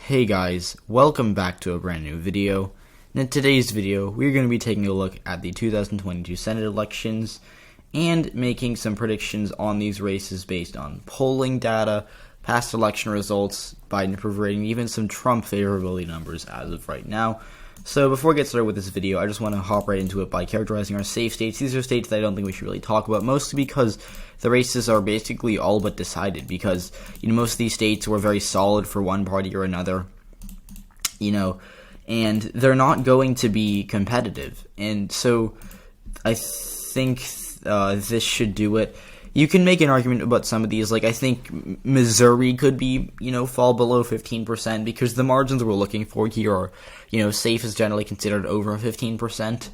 Hey guys, welcome back to a brand new video. And in today's video, we're going to be taking a look at the 2022 Senate elections and making some predictions on these races based on polling data, past election results, Biden approval rating, even some Trump favorability numbers as of right now. So before we get started with this video, I just want to hop right into it by characterizing our safe states. These are states that I don't think we should really talk about, mostly because the races are basically all but decided, because most of these states were very solid for one party or another, and they're not going to be competitive. And so I think this should do it. You can make an argument about some of these, like I think Missouri could be, fall below 15% because the margins we're looking for here are, safe is generally considered over 15%.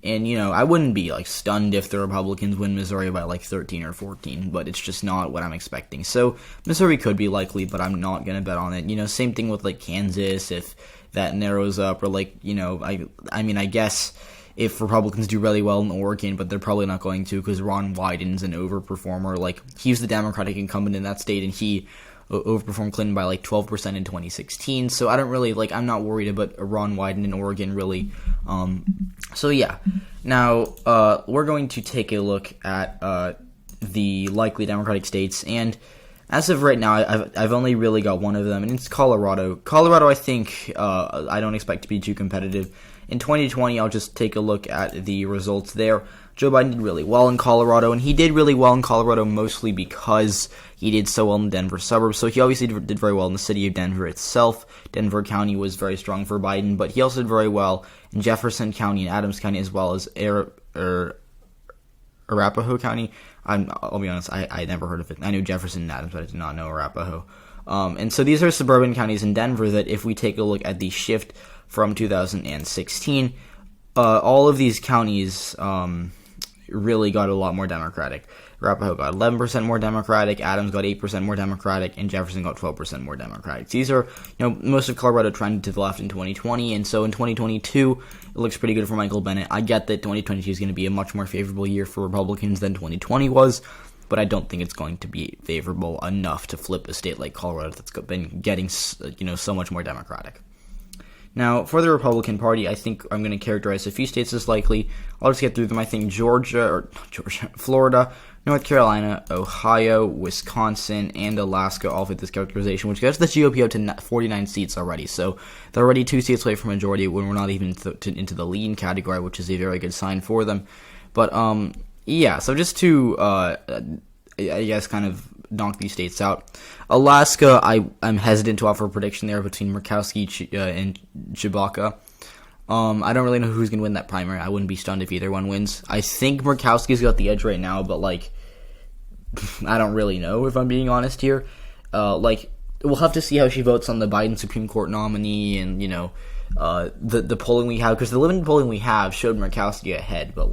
And, I wouldn't be, stunned if the Republicans win Missouri by, 13 or 14, but it's just not what I'm expecting. So, Missouri could be likely, but I'm not going to bet on it. Same thing with, Kansas, if that narrows up, or, I guess if Republicans do really well in Oregon, but they're probably not going to because Ron Wyden's an overperformer. He's the Democratic incumbent in that state, and he overperformed Clinton by 12% in 2016. So I don't really I'm not worried about Ron Wyden in Oregon really. So yeah. Now we're going to take a look at the likely Democratic states, and as of right now, I've only really got one of them, and it's Colorado. Colorado, I think I don't expect to be too competitive. In 2020, I'll just take a look at the results there. Joe Biden did really well in Colorado, and he did really well in Colorado mostly because he did so well in the Denver suburbs. So he obviously did very well in the city of Denver itself. Denver County was very strong for Biden, but he also did very well in Jefferson County and Adams County, as well as Arapahoe County. I'll be honest, I never heard of it. I knew Jefferson and Adams, but I did not know Arapahoe. And so these are suburban counties in Denver that if we take a look at the shift from 2016, all of these counties really got a lot more Democratic. Arapahoe got 11% more Democratic, Adams got 8% more Democratic, and Jefferson got 12% more Democratic. These are, most of Colorado trended to the left in 2020, and so in 2022, it looks pretty good for Michael Bennet. I get that 2022 is going to be a much more favorable year for Republicans than 2020 was, but I don't think it's going to be favorable enough to flip a state like Colorado that's been getting, so much more Democratic. Now, for the Republican Party, I think I'm going to characterize a few states as likely. I'll just get through them. I think Florida, North Carolina, Ohio, Wisconsin, and Alaska all fit this characterization, which gets the GOP up to 49 seats already. So they're already 2 seats away from majority when we're not even into the lean category, which is a very good sign for them. But, yeah, so just to, I guess, kind of knock these states out. Alaska, I'm hesitant to offer a prediction there between Murkowski and Chewbacca. I don't really know who's going to win that primary. I wouldn't be stunned if either one wins. I think Murkowski's got the edge right now, but, I don't really know, if I'm being honest here. We'll have to see how she votes on the Biden Supreme Court nominee and, the polling we have, because the limited polling we have showed Murkowski ahead, but,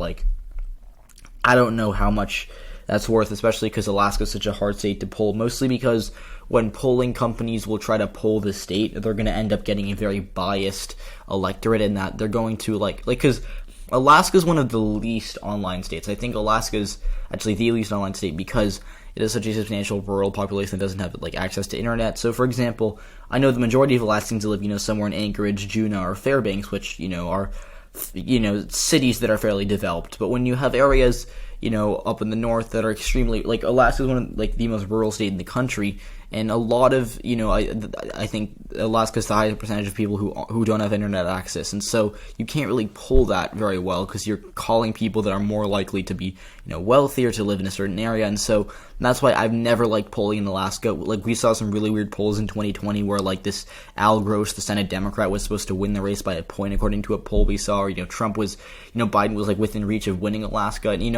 I don't know how much that's worth, especially because Alaska is such a hard state to poll, mostly because when polling companies will try to poll the state, they're going to end up getting a very biased electorate in that they're going to, because Alaska is one of the least online states. I think Alaska is actually the least online state because it is such a substantial rural population that doesn't have, access to internet. So, for example, I know the majority of Alaskans live, somewhere in Anchorage, Juneau, or Fairbanks, which, are, cities that are fairly developed. But when you have areas up in the north that are extremely, Alaska is one of, the most rural state in the country, and a lot of, I think Alaska is the highest percentage of people who don't have internet access, and so you can't really pull that very well, because you're calling people that are more likely to be, wealthier to live in a certain area, and so that's why I've never liked polling in Alaska. We saw some really weird polls in 2020 where, this Al Gross, the Senate Democrat, was supposed to win the race by a point, according to a poll we saw, or, Trump was, Biden was, within reach of winning Alaska, and,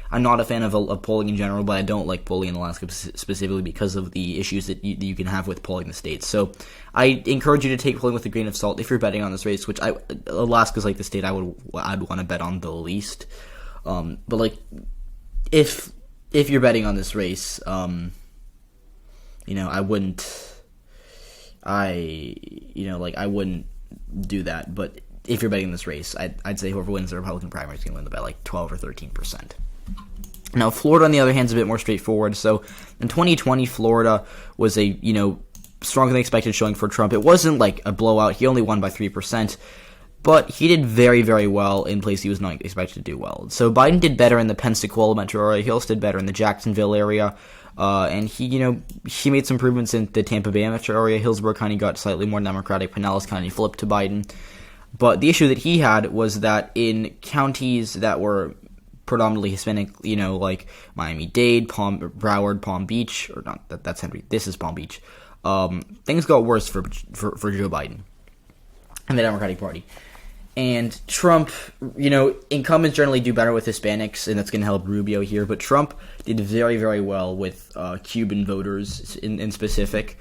I'm not a fan of polling in general, but I don't like polling in Alaska specifically because of the issues that you can have with polling the states. So I encourage you to take polling with a grain of salt if you're betting on this race, which Alaska's the state I'd want to bet on the least. But if you're betting on this race, I wouldn't do that. But if you're betting this race, I'd say whoever wins the Republican primary is going to win by 12 or 13%. Now, Florida, on the other hand, is a bit more straightforward. So, in 2020, Florida was a, stronger than expected showing for Trump. It wasn't like a blowout. He only won by 3%. But he did very, very well in places he was not expected to do well. So Biden did better in the Pensacola metro area. He also did better in the Jacksonville area. And he made some improvements in the Tampa Bay metro area. Hillsborough County got slightly more Democratic. Pinellas County flipped to Biden. But the issue that he had was that in counties that were predominantly Hispanic, like Miami-Dade, Broward, Palm Beach, or not, that's Henry, this is Palm Beach, things got worse for Joe Biden and the Democratic Party. And Trump, incumbents generally do better with Hispanics, and that's going to help Rubio here. But Trump did very, very well with Cuban voters in specific.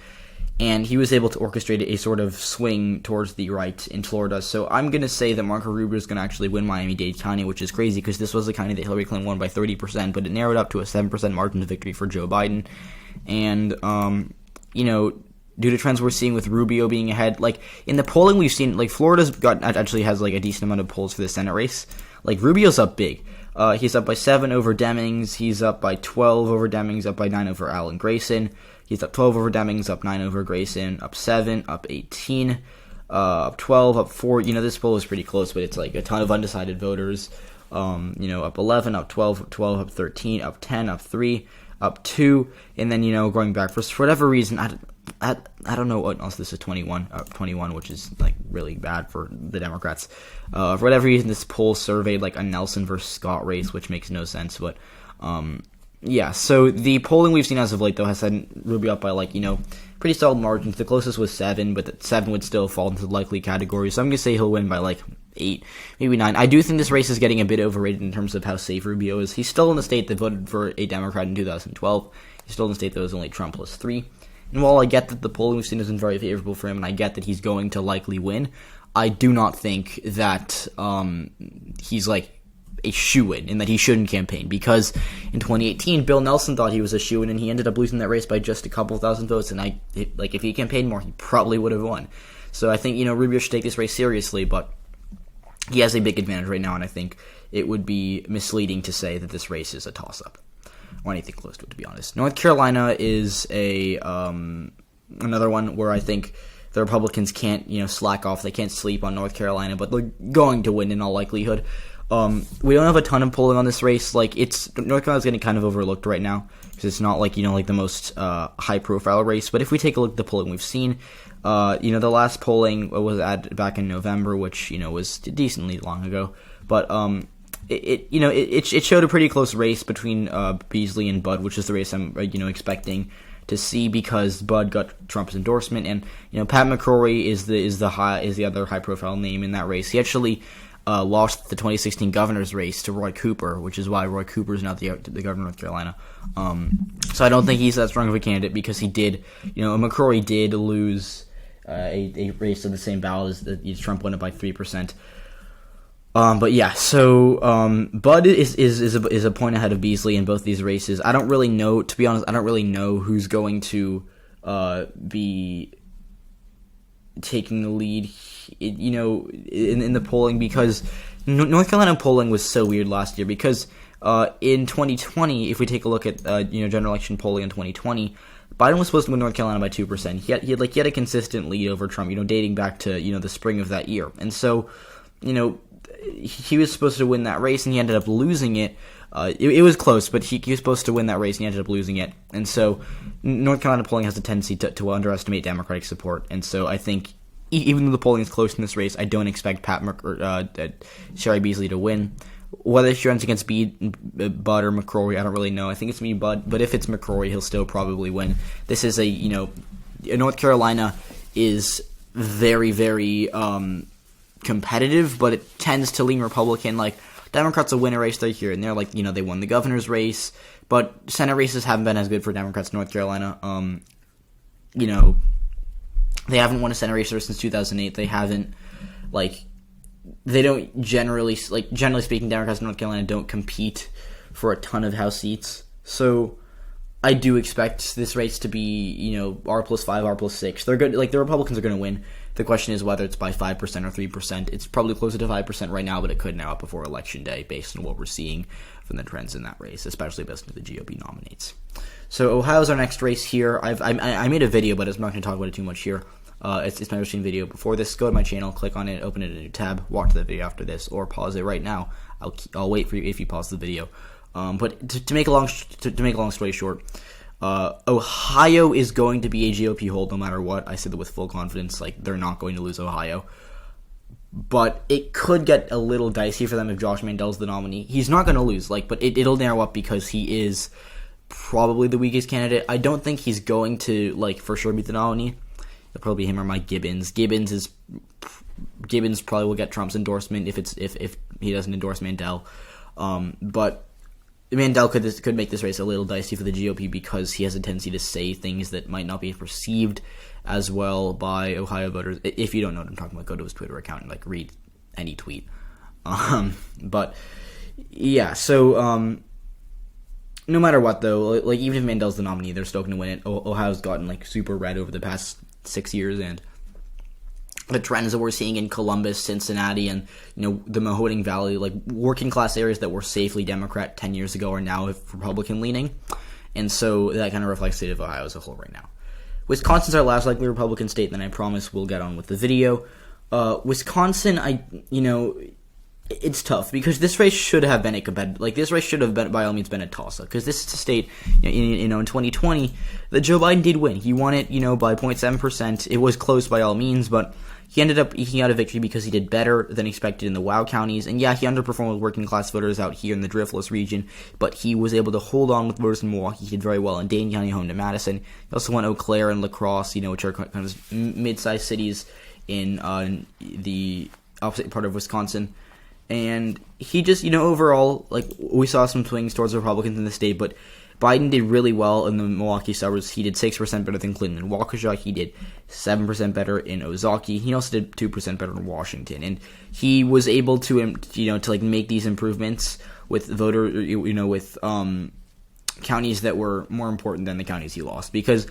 And he was able to orchestrate a sort of swing towards the right in Florida. So I'm going to say that Marco Rubio is going to actually win Miami-Dade County, which is crazy because this was a county that Hillary Clinton won by 30%, but it narrowed up to a 7% margin of victory for Joe Biden. And, due to trends we're seeing with Rubio being ahead, like in the polling we've seen, like Florida's actually has like a decent amount of polls for the Senate race. Like Rubio's up big. He's up by 7 over Demings. He's up by 12 over Demings. Up by 9 over Alan Grayson. He's up 12 over Demings. Up 9 over Grayson. Up 7. Up 18. Up 12. Up 4. This poll is pretty close, but it's like a ton of undecided voters. Up 11. Up 12. Up 12. Up 13. Up 10. Up 3. Up 2. And then going back for whatever reason. I don't know what else. This is 21, which is like really bad for the Democrats. For whatever reason, this poll surveyed like a Nelson versus Scott race, which makes no sense. But yeah, so the polling we've seen as of late though has had Rubio up by pretty solid margins. The closest was 7, but 7 would still fall into the likely category. So I'm gonna say he'll win by like 8, maybe 9. I do think this race is getting a bit overrated in terms of how safe Rubio is. He's still in the state that voted for a Democrat in 2012. He's still in the state that was only Trump plus 3. And while I get that the polling we've seen isn't very favorable for him, and I get that he's going to likely win, I do not think that he's like a shoo-in and that he shouldn't campaign. Because in 2018, Bill Nelson thought he was a shoo-in, and he ended up losing that race by just a couple thousand votes. And if he campaigned more, he probably would have won. So I think Rubio should take this race seriously, but he has a big advantage right now, and I think it would be misleading to say that this race is a toss-up. Or anything close to it, to be honest. North Carolina is another one where I think the Republicans can't, slack off. They can't sleep on North Carolina, but they're going to win in all likelihood. We don't have a ton of polling on this race. Like North Carolina's getting kind of overlooked right now because it's not like the most high-profile race. But if we take a look at the polling we've seen, the last polling was back in November, which was decently long ago, but It showed a pretty close race between Beasley and Budd, which is the race I'm expecting to see because Budd got Trump's endorsement, and Pat McCrory is the other high profile name in that race. He actually lost the 2016 governor's race to Roy Cooper, which is why Roy Cooper is now the governor of North Carolina. So I don't think he's that strong of a candidate because he did, McCrory did lose a race on the same ballot as Trump won it by 3%. But yeah, so Budd is a point ahead of Beasley in both these races. I don't really know, to be honest. I don't really know who's going to be taking the lead, in the polling because North Carolina polling was so weird last year because in 2020, if we take a look at general election polling in 2020, Biden was supposed to win North Carolina by 2%. He had a consistent lead over Trump, dating back to the spring of that year, and so he was supposed to win that race, and he ended up losing it. It was close, but he was supposed to win that race, and he ended up losing it. And so North Carolina polling has a tendency to underestimate Democratic support. And so I think even though the polling is close in this race, I don't expect Sherry Beasley to win. Whether she runs against Budd or McCrory, I don't really know. I think it's me, Budd, but if it's McCrory, he'll still probably win. This is North Carolina is very, very competitive, but it tends to lean Republican. Like Democrats will win a race, they're here and there. Like they won the governor's race, but Senate races haven't been as good for Democrats in North Carolina. They haven't won a Senate race since 2008. They haven't they don't generally speaking, Democrats in North Carolina don't compete for a ton of House seats. So I do expect this race to be, R+5, R+6. They're good. Like, the Republicans are going to win. The question is whether it's by 5% or 3%. It's probably closer to 5% right now, but it could now up before Election Day based on what we're seeing from the trends in that race, especially based on who the GOP nominates. So Ohio's our next race here. I made a video, but I'm not going to talk about it too much here. It's my routine video before this. Go to my channel, click on it, open it in a new tab, watch the video after this, or pause it right now. I'll wait for you if you pause the video. But to make a long story short, Ohio is going to be a GOP hold no matter what. I said that with full confidence. Like, they're not going to lose Ohio. But it could get a little dicey for them if Josh Mandel's the nominee. He's not going to lose, but it'll narrow up because he is probably the weakest candidate. I don't think he's going to, for sure be the nominee. It'll probably be him or Mike Gibbons. Gibbons probably will get Trump's endorsement if he doesn't endorse Mandel. But Mandel could make this race a little dicey for the GOP because he has a tendency to say things that might not be perceived as well by Ohio voters. If you don't know what I'm talking about, go to his Twitter account and read any tweet. But yeah, so no matter what though, even if Mandel's the nominee, they're still going to win it. Ohio's gotten super red over the past 6 years, and the trends that we're seeing in Columbus, Cincinnati, and the Mahoning Valley, working class areas that were safely Democrat 10 years ago are now Republican leaning, and so that kind of reflects the state of Ohio as a whole right now. Wisconsin's our last likely Republican state, and then I promise we'll get on with the video. Wisconsin, it's tough because this race should have been a competitive. This race should have been, by all means, been a toss-up because this is a state. In 2020, that Joe Biden did win. He won it, by 0.7%. It was close by all means, but he ended up eking out a victory because he did better than expected in the WOW counties. And yeah, he underperformed with working class voters out here in the Driftless region, but he was able to hold on with voters in Milwaukee. He did very well in Dane County, home to Madison. He also won Eau Claire and La Crosse, which are kind of mid-sized cities in the opposite part of Wisconsin. And he just, overall, we saw some swings towards Republicans in the state, but Biden did really well in the Milwaukee suburbs. He did 6% better than Clinton in Waukesha. He did 7% better in Ozaukee. He also did 2% better in Washington. And he was able to, make these improvements with with counties that were more important than the counties he lost. Because,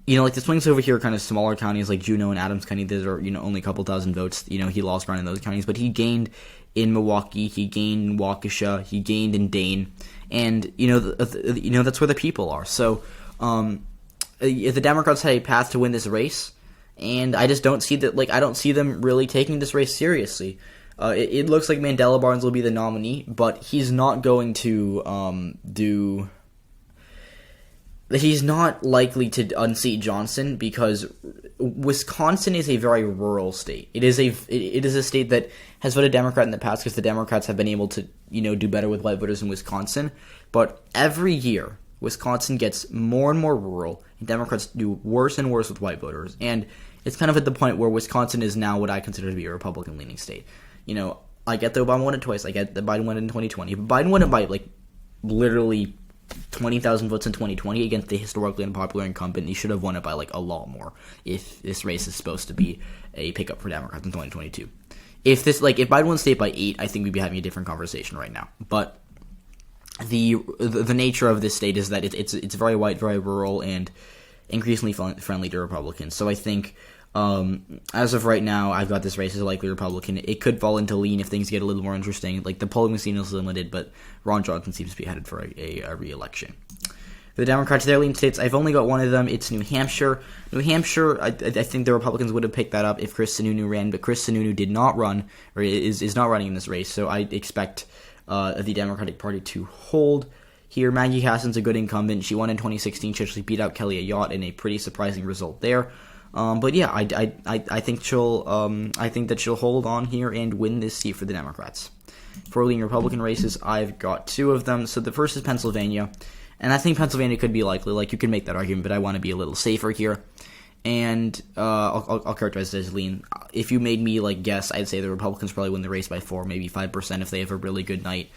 the swings over here are kind of smaller counties like Juneau and Adams County. Those are, only a couple thousand votes. He lost ground in those counties, but he gained in Milwaukee, he gained in Waukesha, he gained in Dane, and that's where the people are. So, the Democrats had a path to win this race, and I just don't see that. I don't see them really taking this race seriously. It looks like Mandela Barnes will be the nominee, but he's not going to He's not likely to unseat Johnson because Wisconsin is a very rural state. It is a state that has voted Democrat in the past because the Democrats have been able to, do better with white voters in Wisconsin. But every year, Wisconsin gets more and more rural, and Democrats do worse and worse with white voters. And it's kind of at the point where Wisconsin is now what I consider to be a Republican-leaning state. I get that Obama won it twice. I get that Biden won it in 2020. But Biden won it by, literally 20,000 votes in 2020 against the historically unpopular incumbent. He should have won it by a lot more if this race is supposed to be a pickup for Democrats in 2022. If Biden won the state by 8, I think we'd be having a different conversation right now. But the nature of this state is that it's very white, very rural, and increasingly friendly to Republicans. So I think as of right now, I've got this race as a likely Republican. It could fall into lean if things get a little more interesting. The polling machine is limited, but Ron Johnson seems to be headed for a re-election. For the Democrats, their lean states, I've only got one of them. It's New Hampshire. New Hampshire, I think the Republicans would have picked that up if Chris Sununu ran, but Chris Sununu did not run, or is not running in this race, so I expect the Democratic Party to hold here. Maggie Hassan's a good incumbent. She won in 2016. She actually beat out Kelly Ayotte in a pretty surprising result there. But yeah, I think that she'll hold on here and win this seat for the Democrats. For leading Republican races, I've got 2 of them. So the first is Pennsylvania, and I think Pennsylvania could be likely. You could make that argument, but I want to be a little safer here. And I'll characterize it as lean. If you made me guess, I'd say the Republicans probably win the race by 4, maybe 5% if they have a really good night.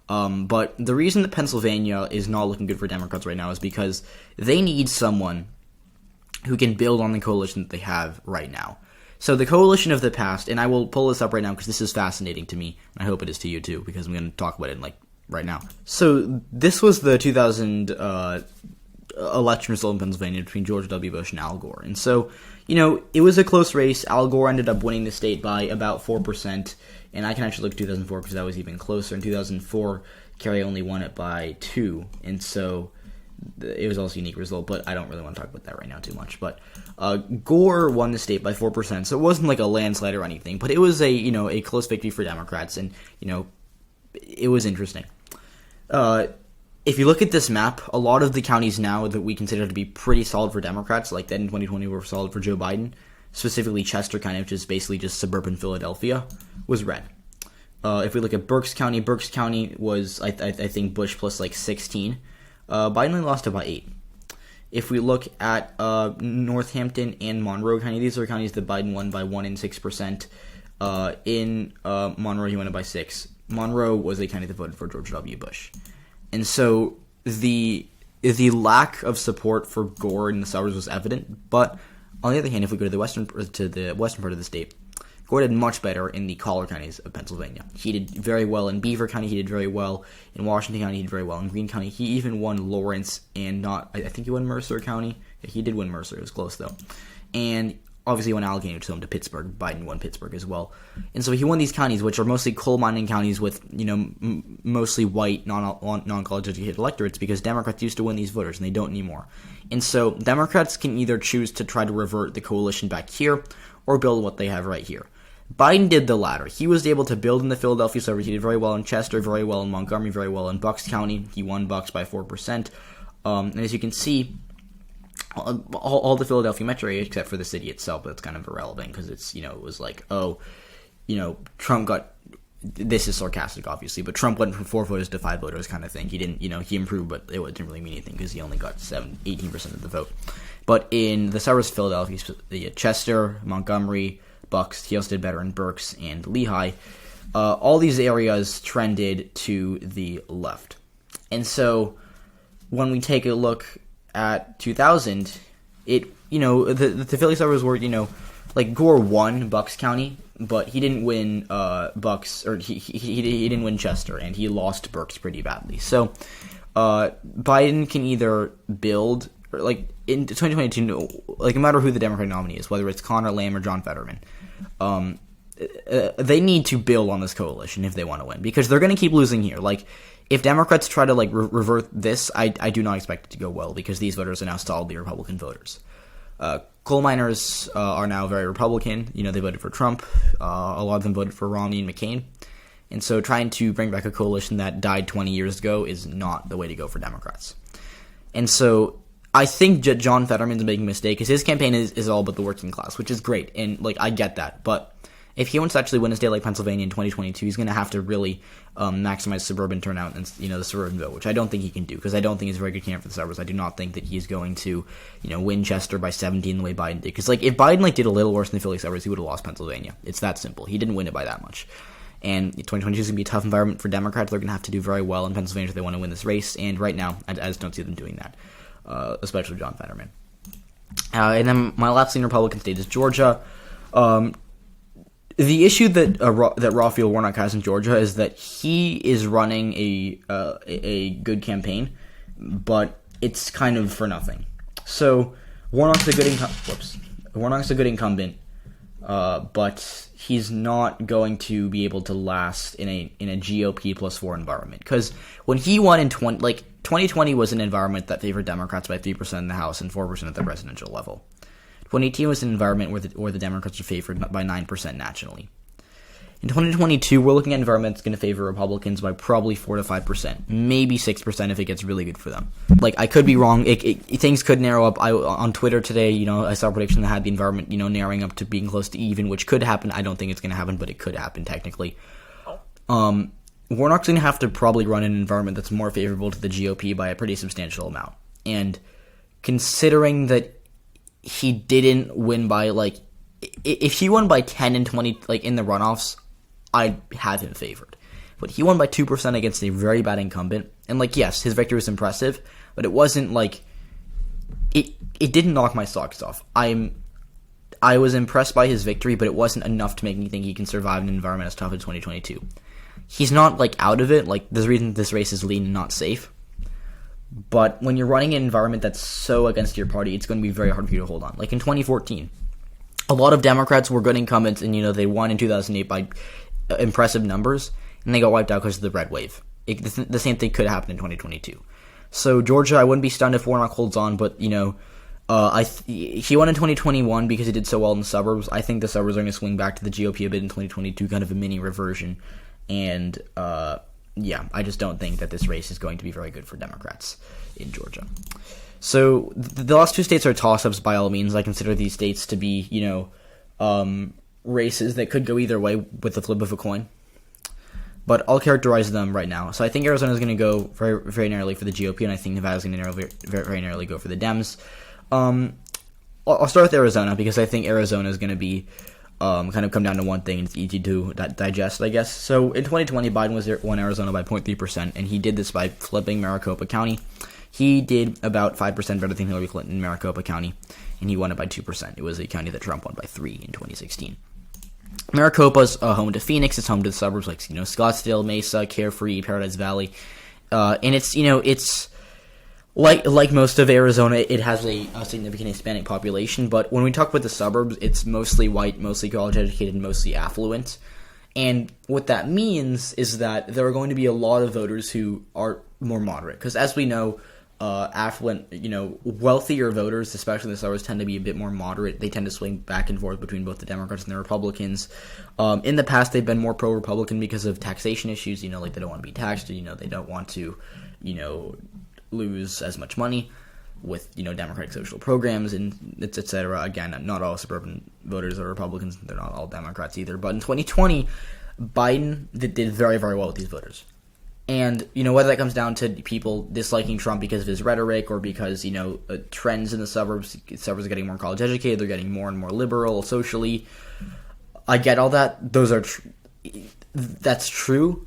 But the reason that Pennsylvania is not looking good for Democrats right now is because they need someone who can build on the coalition that they have right now. So the coalition of the past, and I will pull this up right now because this is fascinating to me, and I hope it is to you too, because I'm going to talk about it right now. So this was the 2000 election result in Pennsylvania between George W. Bush and Al Gore. And so, it was a close race. Al Gore ended up winning the state by about 4%, and I can actually look at 2004 because that was even closer. In 2004, Kerry only won it by 2, and so it was also a unique result, but I don't really want to talk about that right now too much. But Gore won the state by 4%, so it wasn't like a landslide or anything, but it was a close victory for Democrats, and it was interesting. If you look at this map, a lot of the counties now that we consider to be pretty solid for Democrats, like that in 2020 were solid for Joe Biden, specifically Chester County, which is basically just suburban Philadelphia, was red. If we look at Berks County was, I think, Bush plus like 16. Biden only lost it by 8. If we look at Northampton and Monroe County, these are counties that Biden won by 1 and 6%. In Monroe, he won it by 6. Monroe was a county that voted for George W. Bush. And so the lack of support for Gore in the suburbs was evident. But on the other hand, if we go to the western part of the state, Gore did much better in the collar counties of Pennsylvania. He did very well in Beaver County. He did very well in Washington County. He did very well in Greene County. He even won Lawrence and I think he won Mercer County. Yeah, he did win Mercer. It was close, though. And obviously he won Allegheny, which is home to Pittsburgh. Biden won Pittsburgh as well. And so he won these counties, which are mostly coal mining counties with, mostly white, non-college educated electorates, because Democrats used to win these voters, and they don't anymore. And so Democrats can either choose to try to revert the coalition back here or build what they have right here. Biden did the latter. He was able to build in the Philadelphia suburbs. He did very well in Chester, very well in Montgomery, very well in Bucks County. He won Bucks by 4%. And as you can see, all the Philadelphia metro area, except for the city itself, that's kind of irrelevant because it's, it was like, Trump got, this is sarcastic, obviously, but Trump went from 4 voters to 5 voters kind of thing. He didn't, he improved, but it didn't really mean anything because he only got 18% of the vote. But in the suburbs of Philadelphia, Chester, Montgomery, Bucks, he also did better in Berks and Lehigh. All these areas trended to the left. And so when we take a look at 2000, the Philly suburbs were, like Gore won Bucks County, but he didn't win Bucks, or he didn't win Chester, and he lost Berks pretty badly. So Biden can either build, or like in 2022, like no matter who the Democratic nominee is, whether it's Connor Lamb or John Fetterman, they need to build on this coalition if they want to win, because they're going to keep losing here. Like, if Democrats try to revert this, I do not expect it to go well, because these voters are now solidly Republican voters. Coal miners are now very Republican. They voted for Trump. A lot of them voted for Romney and McCain. And so trying to bring back a coalition that died 20 years ago is not the way to go for Democrats. And so I think John Fetterman's making a mistake, because his campaign is all about the working class, which is great, and I get that. But if he wants to actually win a state like Pennsylvania in 2022, he's going to have to really maximize suburban turnout and the suburban vote, which I don't think he can do, because I don't think he's a very good candidate for the suburbs. I do not think that he's going to win Chester by 17 the way Biden did, because if Biden did a little worse in the Philly suburbs, he would have lost Pennsylvania. It's that simple. He didn't win it by that much. And 2022 is going to be a tough environment for Democrats. They're going to have to do very well in Pennsylvania if they want to win this race, and right now I just don't see them doing that. Especially John Fetterman. And then my last in Republican state is Georgia. The issue that Raphael Warnock has in Georgia is that he is running a good campaign, but it's kind of for nothing. So Warnock's a good incumbent, but he's not going to be able to last in a GOP plus 4 environment. Because when he won in 2020 was an environment that favored Democrats by 3% in the House and 4% at the presidential level. 2018 was an environment where the Democrats are favored by 9% nationally. In 2022, we're looking at an environment that's going to favor Republicans by probably 4 to 5%, maybe 6% if it gets really good for them. I could be wrong. Things could narrow up. On Twitter today, I saw a prediction that had the environment, narrowing up to being close to even, which could happen. I don't think it's going to happen, but it could happen technically. Warnock's going to have to probably run in an environment that's more favorable to the GOP by a pretty substantial amount. And considering that he didn't win by, if he won by 10 and 20, in the runoffs, I'd have him favored. But he won by 2% against a very bad incumbent. And, yes, his victory was impressive, but it wasn't, it didn't knock my socks off. I was impressed by his victory, but it wasn't enough to make me think he can survive in an environment as tough as 2022. He's not, out of it. There's a reason this race is lean and not safe. But when you're running an environment that's so against your party, it's going to be very hard for you to hold on. Like in 2014, a lot of Democrats were good incumbents, and they won in 2008 by impressive numbers, and they got wiped out because of the red wave. The same thing could happen in 2022. So Georgia, I wouldn't be stunned if Warnock holds on, but he won in 2021 because he did so well in the suburbs. I think the suburbs are going to swing back to the GOP a bit in 2022, kind of a mini reversion. And I just don't think that this race is going to be very good for Democrats in Georgia. So the last two states are toss-ups by all means. I consider these states to be, races that could go either way with the flip of a coin. But I'll characterize them right now. So I think Arizona is going to go very, very narrowly for the GOP, and I think Nevada is going to very, very narrowly go for the Dems. I'll start with Arizona because I think Arizona is going to be kind of come down to one thing, and it's easy to digest, I guess. So in 2020, Biden won Arizona by 0.3%, and he did this by flipping Maricopa County. He did about 5% better than Hillary Clinton in Maricopa County, and he won it by 2%. It was a county that Trump won by 3 in 2016. Maricopa's home to Phoenix. It's home to the suburbs like Scottsdale, Mesa, Carefree, Paradise Valley, and it's like most of Arizona, it has a significant Hispanic population. But when we talk about the suburbs, it's mostly white, mostly college educated, mostly affluent. And what that means is that there are going to be a lot of voters who are more moderate, because as we know, affluent, wealthier voters, especially in the suburbs, tend to be a bit more moderate. They tend to swing back and forth between both the Democrats and the Republicans. In the past, they've been more pro-Republican because of taxation issues. Like they don't want to be taxed. They don't want to, lose as much money with, Democratic social programs and et cetera. Again, not all suburban voters are Republicans. They're not all Democrats either. But in 2020, Biden did very, very well with these voters. And, whether that comes down to people disliking Trump because of his rhetoric or because, trends in the suburbs are getting more college educated, they're getting more and more liberal socially. I get all that. That's true.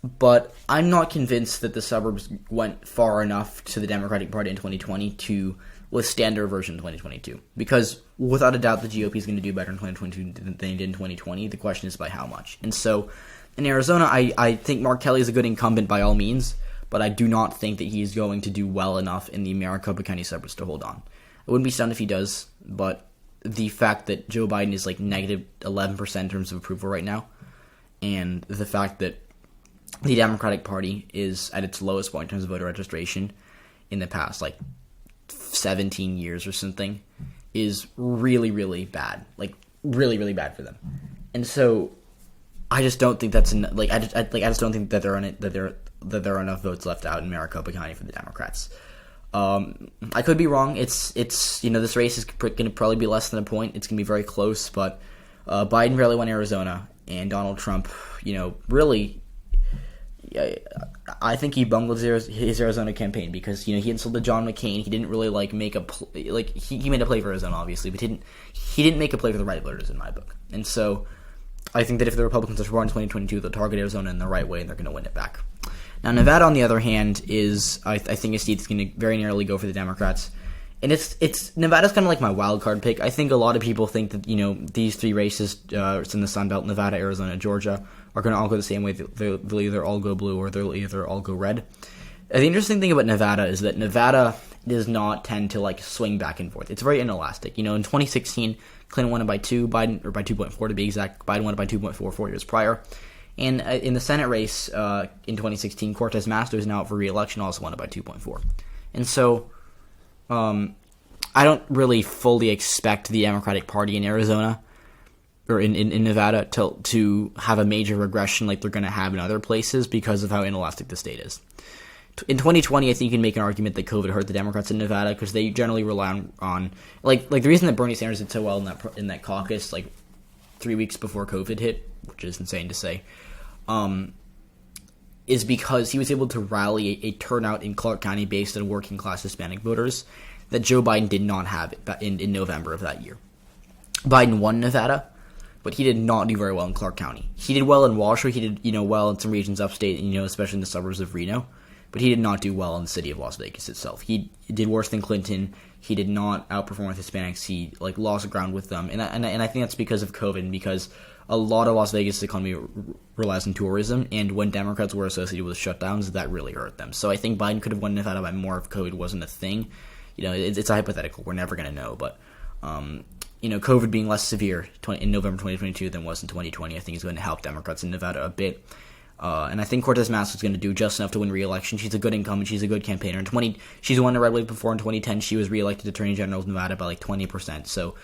But I'm not convinced that the suburbs went far enough to the Democratic Party in 2020 to withstand a reversion in 2022. Because without a doubt, the GOP is going to do better in 2022 than they did in 2020. The question is by how much. And so in Arizona, I think Mark Kelly is a good incumbent by all means, but I do not think that he's going to do well enough in the Maricopa County suburbs to hold on. I wouldn't be stunned if he does, but the fact that Joe Biden is like negative 11% in terms of approval right now, and the fact that the Democratic Party is at its lowest point in terms of voter registration in the past, 17 years or something, is really, really bad. Really, really bad for them. And so I just don't think that's I just don't think that there are enough votes left out in Maricopa County for the Democrats. I could be wrong. It's this race is going to probably be less than a point. It's going to be very close, but Biden barely won Arizona, and Donald Trump, really, I think he bungled his Arizona campaign because he insulted John McCain. He didn't really make a he made a play for Arizona, obviously, but he didn't make a play for the right voters in my book. And so I think that if the Republicans are born in 2022, they'll target Arizona in the right way, and they're going to win it back. Now, Nevada, on the other hand, is I think a state that's going to very narrowly go for the Democrats, and Nevada's kind of like my wild card pick. I think a lot of people think that these three races, it's in the Sun Belt, Nevada, Arizona, Georgia, are going to all go the same way. They'll either all go blue or they'll either all go red. The interesting thing about Nevada is that Nevada does not tend to swing back and forth. It's very inelastic. In 2016, Clinton won it by 2, Biden, or by 2.4 to be exact. Biden won it by 2.4 4 years prior. And in the Senate race in 2016, Cortez Masto, now up for re-election, also won it by 2.4. And so I don't really fully expect the Democratic Party in Arizona or in Nevada to have a major regression like they're going to have in other places because of how inelastic the state is. In 2020, I think you can make an argument that COVID hurt the Democrats in Nevada because they generally rely on the reason that Bernie Sanders did so well in that caucus 3 weeks before COVID hit, which is insane to say, is because he was able to rally a turnout in Clark County based on working class Hispanic voters that Joe Biden did not have in November of that year. Biden won Nevada, but he did not do very well in Clark County. He did well in Washoe. He did well in some regions upstate, especially in the suburbs of Reno. but he did not do well in the city of Las Vegas itself. He did worse than Clinton. He did not outperform with Hispanics. He lost ground with them, and I think that's because of COVID, and because a lot of Las Vegas' economy relies on tourism, and when Democrats were associated with shutdowns, that really hurt them. So I think Biden could have won Nevada by more if COVID wasn't a thing. It's a hypothetical. We're never going to know, but COVID being less severe in November 2022 than was in 2020, I think is going to help Democrats in Nevada a bit. And I think Cortez Masto is going to do just enough to win re-election. She's a good incumbent. She's a good campaigner. She's won a red wave before in 2010. She was re-elected Attorney General of Nevada by 20%. So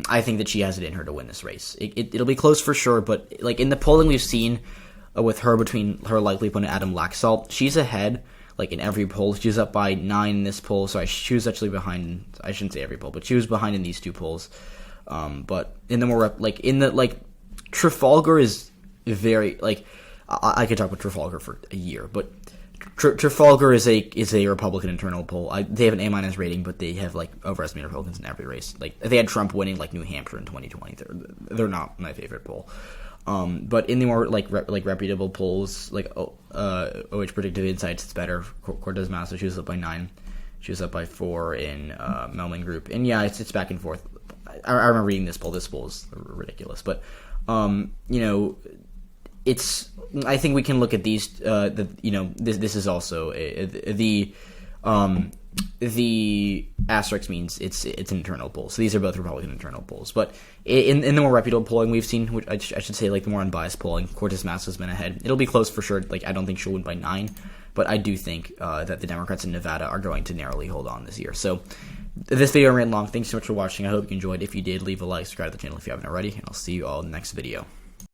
I think that she has it in her to win this race. It'll be close for sure, but in the polling we've seen with her between her likely opponent Adam Laxalt, she's ahead. In every poll, she was up by 9 in this poll. Sorry, she was actually behind. I shouldn't say every poll, but she was behind in these 2 polls. But in the more Trafalgar is very I could talk about Trafalgar for a year, but Trafalgar is a Republican internal poll. They have an A- rating, but they have overestimated Republicans in every race. They had Trump winning New Hampshire in 2020. They're not my favorite poll. But in the more reputable polls, OH Predictive Insights, it's better. Cortez Masto, she was up by 9. She was up by 4 in Melman Group, and yeah, it's back and forth. I remember reading this poll. This poll is ridiculous, but it's. I think we can look at these. This is also the asterisk means it's an internal poll. So these are both Republican internal polls. But in the more reputable polling we've seen, which I should say the more unbiased polling, Cortez Masto has been ahead. It'll be close for sure. I don't think she'll win by 9, but I do think that the Democrats in Nevada are going to narrowly hold on this year. So this video ran long. Thanks so much for watching. I hope you enjoyed. If you did, leave a like, subscribe to the channel if you haven't already, and I'll see you all in the next video.